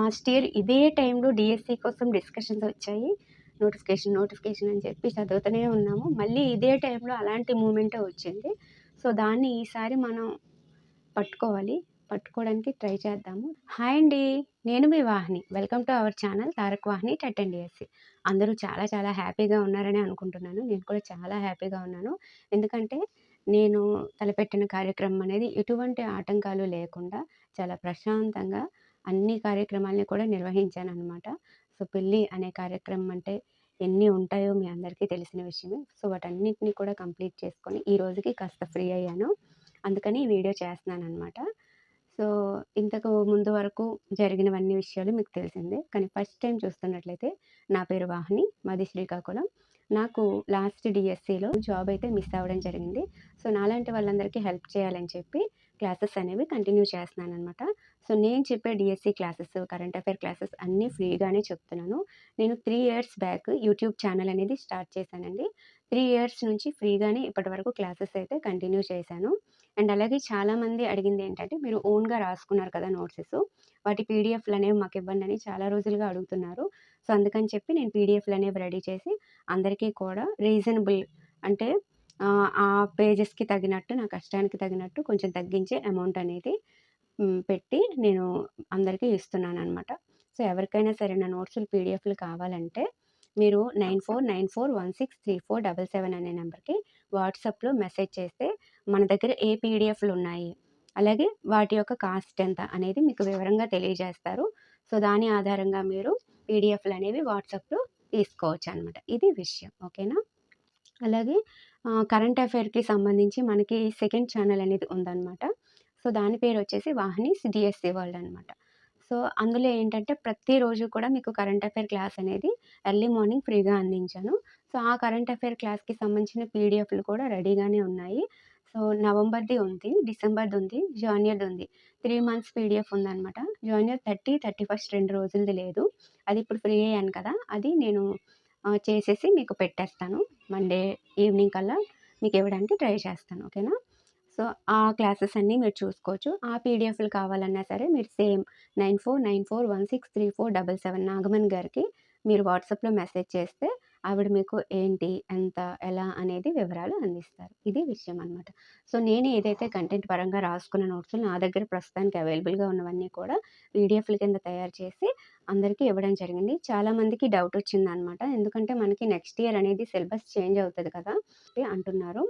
Last year ఇదే టైంలో DSC కోసం డిస్కషన్స్ వచ్చాయి. నోటిఫికేషన్ అని చెప్పి చదువుతూనే ఉన్నాము. మళ్ళీ ఇదే టైంలో అలాంటి మూమెంటే వచ్చింది. సో, దాన్ని ఈసారి మనం పట్టుకోవాలి. పట్టుకోవడానికి ట్రై చేద్దాము. హాయ్ అండి. నేను మీ Vahini. Welcome to our channel Tarak Vahini TET and DSC. అందరూ చాలా చాలా హ్యాపీగా ఉన్నారని అనుకుంటున్నాను. నేను కూడా చాలా హ్యాపీగా ఉన్నాను. ఎందుకంటే నేను తలపెట్టిన కార్యక్రమం అనేది ఎటువంటి ఆటంకాలు లేకుండా చాలా ప్రశాంతంగా అన్ని కార్యక్రమాల్ని కూడా నిర్వహించాననమాట. సో, పెళ్లి అనే కార్యక్రమం అంటే ఎన్ని ఉంటాయో మీ అందరికీ తెలిసిన విషయమే. సో, వాటన్నిటిని కూడా కంప్లీట్ చేసుకొని ఈ రోజుకి కాస్త ఫ్రీ అయ్యాను. అందుకని ఈ వీడియో చేస్తున్నాననమాట. సో, ఇంతకు ముందు వరకు జరిగినవన్నీ విషయాలు మీకు తెలిసిందే. కానీ ఫస్ట్ టైమ్ చూస్తున్నట్లయితే నా పేరు వాహిని. మాది శ్రీకాకుళం. నాకు లాస్ట్ డీఎస్సీలో జాబ్ అయితే మిస్ అవ్వడం జరిగింది. సో, నాలాంటి వాళ్ళందరికీ హెల్ప్ చేయాలని చెప్పి క్లాసెస్ అనేవి కంటిన్యూ చేస్తున్నాననమాట. సో, నేను చెప్పే DSC classes, current affair classes అన్నీ ఫ్రీగానే చెప్తున్నాను. నేను 3 ఇయర్స్ బ్యాక్ యూట్యూబ్ ఛానల్ అనేది స్టార్ట్ చేశానండి. 3 ఇయర్స్ నుంచి ఫ్రీగానే ఇప్పటివరకు క్లాసెస్ అయితే కంటిన్యూ చేశాను. అండ్ అలాగే చాలామంది అడిగిందేంటంటే, మీరు ఓన్‌గా రాసుకున్నారు కదా నోట్సెసు, వాటి పీడీఎఫ్‌లనేవి మాకివ్వండని చాలా రోజులుగా అడుగుతున్నారు. సో, అందుకని చెప్పి నేను పీడీఎఫ్‌లనేవి రెడీ చేసి అందరికీ కూడా రీజనబుల్ అంటే ఆ పేజెస్‌కి తగినట్టు, నా కష్టానికి తగినట్టు కొంచెం తగ్గించే అమౌంట్ అనేది పెట్టి నేను అందరికీ ఇస్తున్నాననమాట. సో, ఎవరికైనా సరే నా నోట్సులు పీడీఎఫ్‌లు కావాలంటే మీరు 9494163477 అనే నెంబర్‌కి వాట్సాప్‌లో మెసేజ్ చేస్తే మన దగ్గర ఏ పీడీఎఫ్‌లున్నాయి, అలాగే వాటి యొక్క కాస్ట్ ఎంత అనేది మీకు వివరంగా తెలియజేస్తారు. సో, దాని ఆధారంగా మీరు పీడీఎఫ్‌లనేవి వాట్సాప్‌లో తీసుకోవచ్చనమాట. ఇది విషయం. ఓకేనా? అలాగే కరెంట్ అఫైర్‌కి సంబంధించి మనకి సెకండ్ ఛానల్ అనేది ఉందనమాట. సో, దాని పేరొచ్చేసి వాహినీస్ డీఎస్సీ వరల్డ్ అనమాట. సో, అందులో ఏంటంటే ప్రతిరోజు కూడా మీకు కరెంట్ అఫైర్ క్లాస్ అనేది ఎర్లీ మార్నింగ్ ఫ్రీగా అందించాను. సో, ఆ కరెంట్ అఫైర్ క్లాస్‌కి సంబంధించిన పీడీఎఫ్‌లు కూడా రెడీగానే ఉన్నాయి. సో, నవంబర్‌ది ఉంది, డిసెంబర్‌ది ఉంది, జాన్వరిది ఉంది. 3 మంత్స్ పీడీఎఫ్ ఉందనమాట. జాన్వరి 30, 31 2 రోజులది లేదు. అది ఇప్పుడు ఫ్రీ అయ్యాను కదా! అది నేను చేసేసి మీకు పెట్టేస్తాను. మండే ఈవినింగ్ కల్లా మీకివ్వడానికి ట్రై చేస్తాను. ఓకేనా? సో, ఆ క్లాసెస్ అన్నీ మీరు చూసుకోవచ్చు. ఆ పీడీఎఫ్‌లు కావాలన్నా సరే మీరు సేమ్ 9494163477 నాగమణి గారికి మీరు వాట్సాప్‌లో మెసేజ్ చేస్తే ఆవిడ మీకు ఏంటి, ఎంత, ఎలా అనేది వివరాలు అందిస్తారు. ఇది విషయం అనమాట. సో, నేను ఏదైతే కంటెంట్ పరంగా రాసుకున్న నోట్స్‌లు నా దగ్గర ప్రస్తుతానికి అవైలబుల్‌గా ఉన్నవన్నీ కూడా పీడీఎఫ్‌ల కింద తయారు చేసి అందరికీ ఇవ్వడం జరిగింది. చాలామందికి డౌటొచ్చిందనమాట. ఎందుకంటే మనకి నెక్స్ట్ ఇయర్ అనేది సిలబస్ చేంజ్ అవుతది కదా! అంటున్నారు.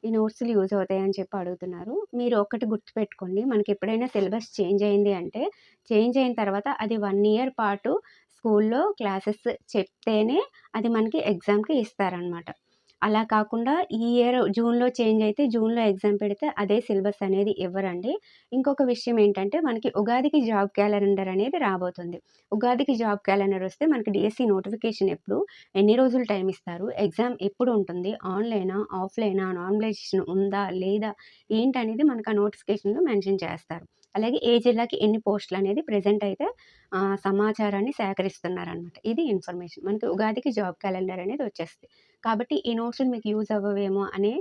ఈ నోట్స్‌లు యూజ్ అవుతాయని చెప్పి అడుగుతున్నారు. మీరు ఒక్కటి గుర్తుపెట్టుకోండి. మనకెప్పుడైనా సిలబస్ చేంజ్ అయింది అంటే, చేంజ్ అయిన తర్వాత అది 1 ఇయర్ పాటు స్కూల్లో క్లాసెస్ చెప్తేనే అది మనకి ఎగ్జామ్‌కి ఇస్తారనమాట. అలా కాకుండా ఈ ఇయర్ జూన్‌లో చేంజ్ అయితే జూన్‌లో ఎగ్జామ్ పెడితే అదే సిలబస్ అనేది ఇవ్వరండి. ఇంకొక విషయం ఏంటంటే మనకి ఉగాదికి జాబ్ క్యాలెండర్ అనేది రాబోతుంది. ఉగాదికి జాబ్ క్యాలెండర్ వస్తే మనకి డీఎస్సీ నోటిఫికేషన్ ఎప్పుడు, ఎన్ని రోజులు టైమ్ ఇస్తారు, ఎగ్జామ్ ఎప్పుడు ఉంటుంది, ఆన్‌లైనా, ఆఫ్‌లైనా, నార్మలైజేషన్ ఉందా, లేదా ఏంటనేది మనకు ఆ నోటిఫికేషన్‌లో మెన్షన్ చేస్తారు. అలాగే ఏ జిల్లాకి ఎన్ని పోస్టులనేది ప్రెజెంట్ అయితే సమాచారాన్ని సేకరిస్తున్నారనమాట. ఇది ఇన్ఫర్మేషన్. మనకి ఉగాదికి జాబ్ క్యాలెండర్ అనేది వచ్చేస్తది. కాబట్టి ఈ నోట్స్‌లు మీకు యూజ్ అవ్వవేమో అనే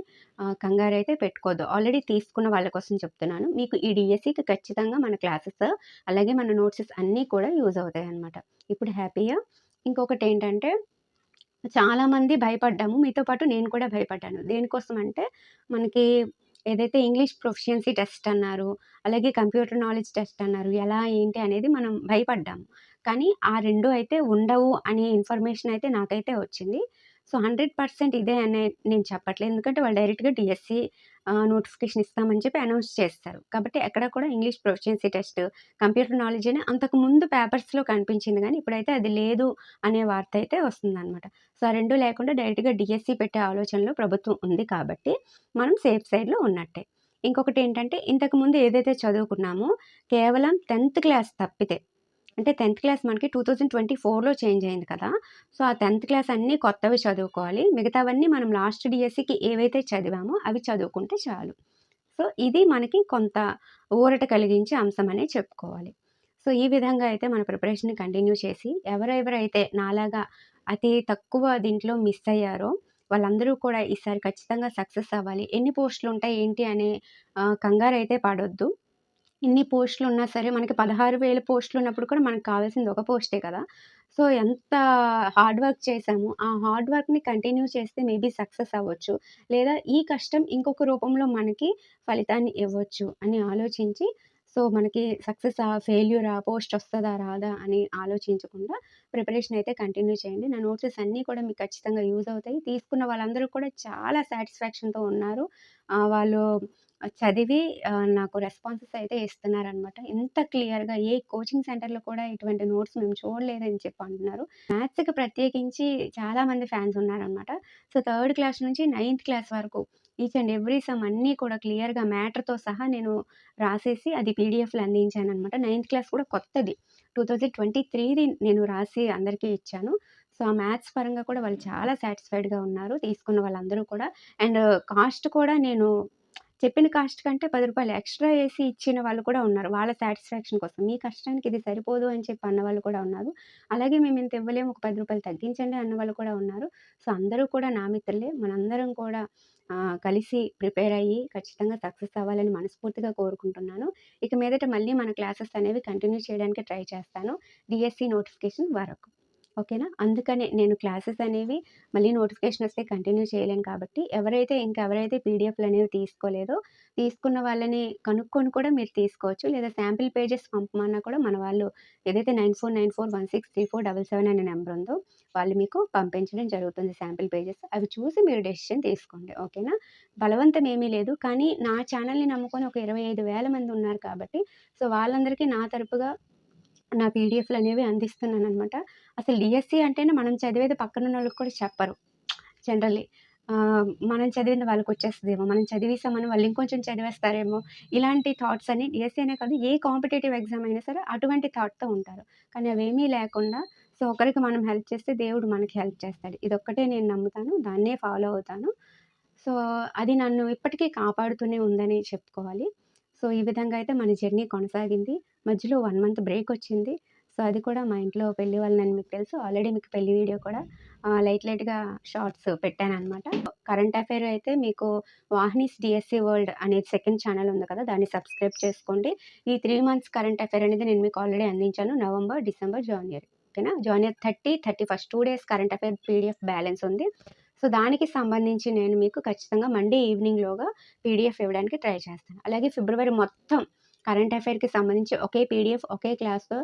కంగారైతే పెట్టుకోవద్దు. ఆల్రెడీ తీసుకున్న వాళ్ళ కోసం చెప్తున్నాను. మీకు ఈ డీఎస్సీకి ఖచ్చితంగా మన క్లాసెస్, అలాగే మన నోట్సెస్ అన్నీ కూడా యూజ్ అవుతాయనమాట. ఇప్పుడు హ్యాపీయా? ఇంకొకటేంటంటే చాలామంది భయపడ్డాము. మీతో పాటు నేను కూడా భయపడ్డాను. దేనికోసం అంటే మనకి ఏదైతే ఇంగ్లీష్ ప్రొఫిషియన్సీ టెస్ట్ అన్నారు, అలాగే కంప్యూటర్ నాలెడ్జ్ టెస్ట్ అన్నారు. ఎలా ఏంటి అనేది మనం భయపడ్డాము. కానీ ఆ 2 అయితే ఉండవు అనే ఇన్ఫర్మేషన్ అయితే నాకైతే వచ్చింది. సో, 100% ఇదే అనే నేను చెప్పట్లేదు. ఎందుకంటే వాళ్ళు డైరెక్ట్‌గా డీఎస్సీ నోటిఫికేషన్ ఇస్తామని చెప్పి అనౌన్స్ చేస్తారు. కాబట్టి ఎక్కడ కూడా English proficiency test, computer knowledge అని అంతకుముందు పేపర్స్‌లో కనిపించింది గానీ, ఇప్పుడైతే అది లేదు అనే వార్త అయితే వస్తుందనమాట. సో, ఆ 2 లేకుండా డైరెక్ట్‌గా డీఎస్సీ పెట్టే ఆలోచనలో ప్రభుత్వం ఉంది కాబట్టి, మనం సేఫ్ సైడ్‌లో ఉన్నట్టే. ఇంకొకటేంటంటే, ఇంతకుముందు ఏదైతే చదువుకున్నామో కేవలం 10థ్ క్లాస్ తప్పితే, అంటే 10థ్ క్లాస్ మనకి 2024లో చేంజ్ అయింది కదా! సో, ఆ 10థ్ క్లాస్ అన్నీ కొత్తవి చదువుకోవాలి. మిగతావన్నీ మనం లాస్ట్ డీఎస్సీకి ఏవైతే చదివామో అవి చదువుకుంటే చాలు. సో, ఇది మనకి కొంత ఊరట కలిగించే అంశమనే చెప్పుకోవాలి. సో, ఈ విధంగా అయితే మన ప్రిపరేషన్‌ని కంటిన్యూ చేసి ఎవరెవరైతే నాలాగా అతి తక్కువ దీంట్లో మిస్ అయ్యారో వాళ్ళందరూ కూడా ఈసారి ఖచ్చితంగా సక్సెస్ అవ్వాలి. ఎన్ని పోస్టులుంటాయి ఏంటి అనే కంగారైతే పడొద్దు. ఇన్ని పోస్టులున్నా సరే మనకి 16,000 పోస్టులున్నప్పుడు కూడా మనకు కావాల్సింది ఒక పోస్టే కదా! సో, ఎంత హార్డ్ వర్క్ చేశామో, ఆ హార్డ్ వర్క్‌ని కంటిన్యూ చేస్తే మేబీ సక్సెస్ అవ్వచ్చు. లేదా ఈ కష్టం ఇంకొక రూపంలో మనకి ఫలితాన్ని ఇవ్వచ్చు అని ఆలోచించి, సో, మనకి సక్సెసా? ఫెయిల్యూరా? పోస్టొస్తదా? రాదా? అని ఆలోచించకుండా ప్రిపరేషన్ అయితే కంటిన్యూ చేయండి. నా నోట్సెస్ అన్నీ కూడా మీకు ఖచ్చితంగా యూజ్ అవుతాయి. తీసుకున్న వాళ్ళందరూ కూడా చాలా సాటిస్ఫాక్షన్‌తో ఉన్నారు. వాళ్ళు చదివి నాకు రెస్పాన్సెస్ అయితే ఇస్తున్నారనమాట. ఇంత క్లియర్‌గా ఏ కోచింగ్ సెంటర్‌లో కూడా ఇటువంటి నోట్స్ మేము చూడలేదని చెప్పి అంటున్నారు. మ్యాథ్స్‌కి ప్రత్యేకించి చాలామంది ఫ్యాన్స్ ఉన్నారనమాట. సో, థర్డ్ క్లాస్ నుంచి నైన్త్ క్లాస్ వరకు ఈచ్ అండ్ ఎవ్రీ సమ్ అన్నీ కూడా క్లియర్‌గా మ్యాటర్‌తో సహా నేను రాసేసి అది పీడీఎఫ్‌లో అందించాననమాట. నైన్త్ క్లాస్ కూడా కొత్తది. 2023ది నేను రాసి అందరికీ ఇచ్చాను. సో, ఆ మ్యాథ్స్ పరంగా కూడా వాళ్ళు చాలా సాటిస్ఫైడ్‌గా ఉన్నారు. తీసుకున్న వాళ్ళందరూ కూడా. అండ్ కాస్ట్ కూడా నేను చెప్పిన కాస్ట్ కంటే రూ. 10 ఎక్స్‌ట్రా ఏసి ఇచ్చిన వాళ్ళు కూడా ఉన్నారు. వాళ్ళ సాటిస్ఫాక్షన్ కోసం. మీ కష్టానికి ఇది సరిపోదు అని చెప్పి అన్నవాళ్ళు కూడా ఉన్నారు. అలాగే మేమింత ఇవ్వలేము ఒక రూ. 10 తగ్గించండి అన్నవాళ్ళు కూడా ఉన్నారు. సో, అందరూ కూడా నా మిత్రులే. మనందరం కూడా కలిసి ప్రిపేర్ అయ్యి ఖచ్చితంగా సక్సెస్ అవ్వాలని మనస్ఫూర్తిగా కోరుకుంటున్నాను. ఇక మీదట మళ్ళీ మన క్లాసెస్ అనేవి కంటిన్యూ చేయడానికి ట్రై చేస్తాను. డీఎస్సీ నోటిఫికేషన్ వరకు. ఓకేనా? అందుకనే నేను క్లాసెస్ అనేవి మళ్ళీ నోటిఫికేషన్ వస్తే కంటిన్యూ చేయలేను కాబట్టి, ఇంకెవరైతే పీడీఎఫ్‌లనేవి తీసుకోలేదో, తీసుకున్న వాళ్ళని కనుక్కొని కూడా మీరు తీసుకోవచ్చు. లేదా శాంపిల్ పేజెస్ పంపమన్నా కూడా మన వాళ్ళు ఏదైతే 9494163477 అనే నంబర్ ఉందో, వాళ్ళు మీకు పంపించడం జరుగుతుంది శాంపిల్ పేజెస్. అవి చూసి మీరు డెసిషన్ తీసుకోండి. ఓకేనా? బలవంతం ఏమీ లేదు. కానీ నా ఛానెల్‌ని నమ్ముకొని ఒక 25,000 మంది ఉన్నారు కాబట్టి, సో, వాళ్ళందరికీ నా తరపుగా నా పీడీఎఫ్‌లనేవి అందిస్తున్నాననమాట. అసలు డీఎస్సీ అంటేనే మనం చదివేది పక్కనున్నోళ్ళకి కూడా చెప్పరు జనరల్లీ. మనం చదివింది వాళ్ళకొచ్చేస్తదేమో, మనం చదివేసామని వాళ్ళు ఇంకొంచెం చదివేస్తారేమో, ఇలాంటి థాట్స్ అన్ని డీఎస్సీ అనే కాదు ఏ కాంపిటీటివ్ ఎగ్జామ్ అయినా సరే అటువంటి థాట్‌తో ఉంటారు. కానీ అవేమీ లేకుండా సో, ఒకరికి మనం హెల్ప్ చేస్తే దేవుడు మనకి హెల్ప్ చేస్తాడు. ఇదొక్కటే నేను నమ్ముతాను. దాన్నే ఫాలో అవుతాను. సో, అది నన్ను ఇప్పటికీ కాపాడుతూనే ఉందని చెప్పుకోవాలి. సో, ఈ విధంగా అయితే మన జర్నీ కొనసాగింది. మధ్యలో 1 మంత్ బ్రేకొచ్చింది. సో, అది కూడా మా ఇంట్లో పెళ్లి వాళ్ళని మీకు తెలుసు. ఆల్రెడీ మీకు పెళ్లి వీడియో కూడా లైట్‌గా షార్ట్స్ పెట్టాననమాట. కరెంట్ అఫైర్ అయితే మీకు 'వాహినీస్ డీఎస్సీ వరల్డ్' అనేది సెకండ్ ఛానెల్ ఉంది కదా! దాన్ని సబ్స్క్రైబ్ చేసుకోండి. ఈ 3 మంత్స్ కరెంట్ అఫైర్ అనేది నేను మీకు ఆల్రెడీ అందించాను. November, December, January. ఓకేనా? January 30, 31 2 days current affair PDF balance ఉంది. సో, దానికి సంబంధించి నేను మీకు ఖచ్చితంగా మండే ఈవినింగ్‌లోగా పీడీఎఫ్ ఇవ్వడానికి ట్రై చేస్తాను. అలాగే ఫిబ్రవరి మొత్తం కరెంట్ అఫైర్‌కి సంబంధించి ఒకే పీడీఎఫ్, ఒకే క్లాస్‌తో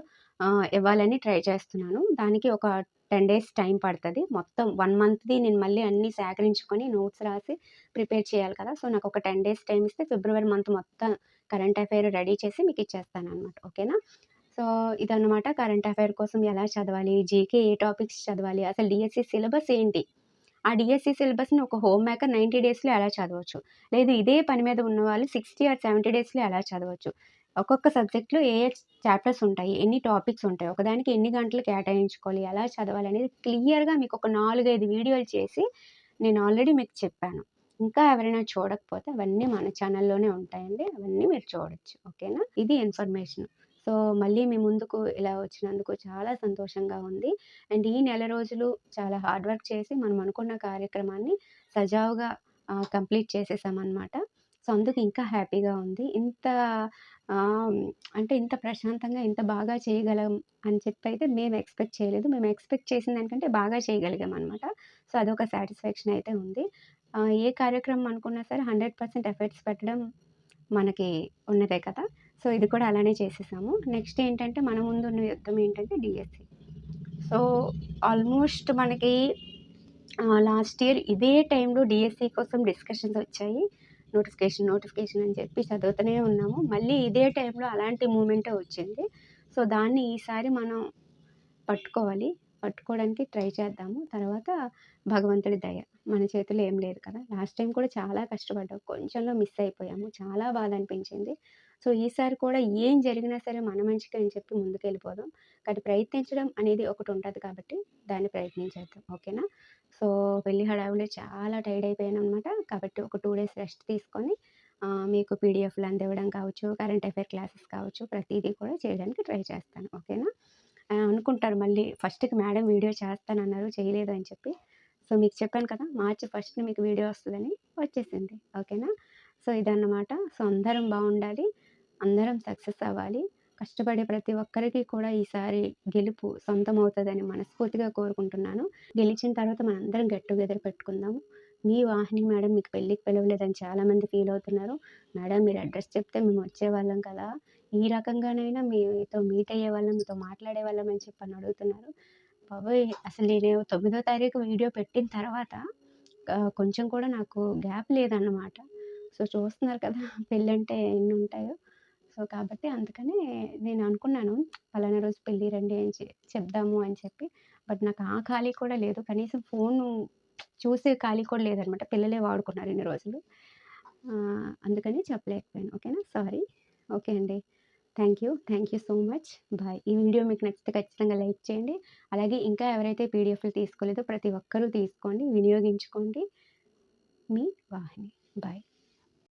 ఇవ్వాలని ట్రై చేస్తున్నాను. దానికి ఒక 10 డేస్ టైం పడతది. మొత్తం 1 మంత్‌ది నేను మళ్ళీ అన్నీ సేకరించుకొని నోట్స్ రాసి ప్రిపేర్ చేయాలి కదా! సో, నాకొక 10 డేస్ టైమ్ ఇస్తే ఫిబ్రవరి మంత్ మొత్తం కరెంట్ అఫైర్ రెడీ చేసి మీకిచ్చేస్తాననమాట. ఓకేనా? సో, ఇదన్నమాట కరెంట్ అఫైర్ కోసం ఎలా చదవాలి? జీకే ఏ టాపిక్స్ చదవాలి? అసలు డీఎస్సీ సిలబస్ ఏంటి? ఆ డీఎస్సీ సిలబస్‌ని ఒక హోమ్ మేకర్ 90 డేస్‌లో ఎలా చదవచ్చు? లేదు ఇదే పని మీద ఉన్నవాళ్ళు 60 ఆర్ 70 డేస్‌లో ఎలా చదవచ్చు? ఒక్కొక్క సబ్జెక్ట్‌లో ఏ ఏ చాప్టర్స్ ఉంటాయి? ఎన్ని టాపిక్స్ ఉంటాయి? ఒకదానికి ఎన్ని గంటలు కేటాయించుకోవాలి? ఎలా చదవాలనేది క్లియర్‌గా మీకొక 4, 5 వీడియోలు చేసి నేను ఆల్రెడీ మీకు చెప్పాను. ఇంకా ఎవరైనా చూడకపోతే అవన్నీ మన ఛానల్‌లోనే ఉంటాయండి. అవన్నీ మీరు చూడొచ్చు. ఓకేనా? ఇది ఇన్ఫర్మేషన్. సో, మళ్ళీ మీ ముందుకు ఇలా వచ్చినందుకు చాలా సంతోషంగా ఉంది. అండ్ ఈ నెల రోజులు చాలా హార్డ్ వర్క్ చేసి మనం అనుకున్న కార్యక్రమాన్ని సజావుగా కంప్లీట్ చేసేసామనమాట. సో, అందుకు ఇంకా హ్యాపీగా ఉంది. ఆహ్, అంటే ఇంత ప్రశాంతంగా, ఇంత బాగా చేయగలం అని చెప్పైతే మేము ఎక్స్‌పెక్ట్ చేయలేదు. మేము ఎక్స్‌పెక్ట్ చేసిన దానికంటే బాగా చేయగలిగామనమాట. సో, అదొక సాటిస్ఫాక్షన్ అయితే ఉంది. ఏ కార్యక్రమం అనుకున్నా సరే 100% ఎఫర్ట్స్ పెట్టడం మనకి ఉన్నదే కదా! సో, ఇది కూడా అలానే చేసేసాము. నెక్స్ట్ ఏంటంటే మన ముందున్న యుద్ధం ఏంటంటే డీఎస్సీ. సో, ఆల్మోస్ట్ మనకి లాస్ట్ ఇయర్ ఇదే టైంలో డీఎస్సీ కోసం డిస్కషన్స్ వచ్చాయి. నోటిఫికేషన్ అని చెప్పి చదువుతూనే ఉన్నాము. మళ్ళీ ఇదే టైంలో అలాంటి మూమెంటే వచ్చింది. సో, దాన్ని ఈసారి మనం పట్టుకోవాలి. పట్టుకోవడానికి ట్రై చేద్దాము. తర్వాత భగవంతుడి దయ. మన చేతుల్లో ఏం లేదు కదా! లాస్ట్ టైమ్ కూడా చాలా కష్టపడ్డాం. కొంచెంలో మిస్ అయిపోయాము. చాలా బాధ అనిపించింది. సో, ఈసారి కూడా ఏం జరిగినా సరే మన మంచికే అని చెప్పి ముందుకెళ్ళిపోదాం. కానీ ప్రయత్నించడం అనేది ఒకటుంటది కాబట్టి దాన్ని ప్రయత్నించేద్దాం. ఓకేనా? సో, పెళ్లి హడావిడిలో చాలా టైర్డ్ అయిపోయాననమాట. కాబట్టి ఒక 2 డేస్ రెస్ట్ తీసుకొని మీకు పీడీఎఫ్‌లు అందివ్వడం కావచ్చు, కరెంట్ అఫైర్ క్లాసెస్ కావచ్చు, ప్రతీదీ కూడా చేయడానికి ట్రై చేస్తాను. ఓకేనా? అనుకుంటారు మళ్ళీ ఫస్ట్‌కి మేడం వీడియో చేస్తానన్నారు చేయలేదు అని చెప్పి. సో, మీకు చెప్పాను కదా! మార్చి 1 మీకు వీడియో వస్తదని వచ్చేసింది. ఓకేనా? సో, ఇదన్నమాట. సో, అందరం బావుండాలి. అందరం సక్సెస్ అవ్వాలి. కష్టపడే ప్రతి ఒక్కరికి కూడా ఈసారి గెలుపు సొంతమవుతదని మనస్ఫూర్తిగా కోరుకుంటున్నాను. గెలిచిన తర్వాత మనందరం గెట్ టుగెదర్ పెట్టుకుందాము. మీ వాహిని మేడం మీకు పెళ్ళికి పిలవలేదని చాలామంది ఫీల్ అవుతున్నారు. మేడం మీరు అడ్రెస్ చెప్తే మేము వచ్చేవాళ్ళం కదా! ఈ రకంగానైనా మీతో మీట్ అయ్యేవాళ్ళం, మీతో మాట్లాడేవాళ్ళం అని చెప్పని అడుగుతున్నారు. బాబోయ్! అసలు నేను 9వ తారీఖు వీడియో పెట్టిన తర్వాత కొంచెం కూడా నాకు గ్యాప్ లేదన్నమాట. సో, చూస్తున్నారు కదా! పెళ్ళంటే ఎన్నుంటాయో. సో, కాబట్టి అందుకని నేను అనుకున్నాను పలానా రోజు పెళ్లి రండి అని చెప్దాము అని చెప్పి. బట్ నాకు ఆ ఖాళీ కూడా లేదు. కనీసం ఫోను చూసే ఖాళీ కూడా లేదనమాట. పిల్లలే వాడుకున్నారు ఇన్ని రోజులు. అందుకని చెప్పలేకపోయాను. ఓకేనా? సారీ. ఓకే అండి. Thank you so much. Bye. ఈ వీడియో మీకు నచ్చితే ఖచ్చితంగా లైక్ చేయండి. అలాగే ఇంకా ఎవరైతే పీడిఎఫ్‌లు తీసుకోలేదో ప్రతి ఒక్కరూ తీసుకోండి, వినియోగించుకోండి. మీ వాహిని. బాయ్.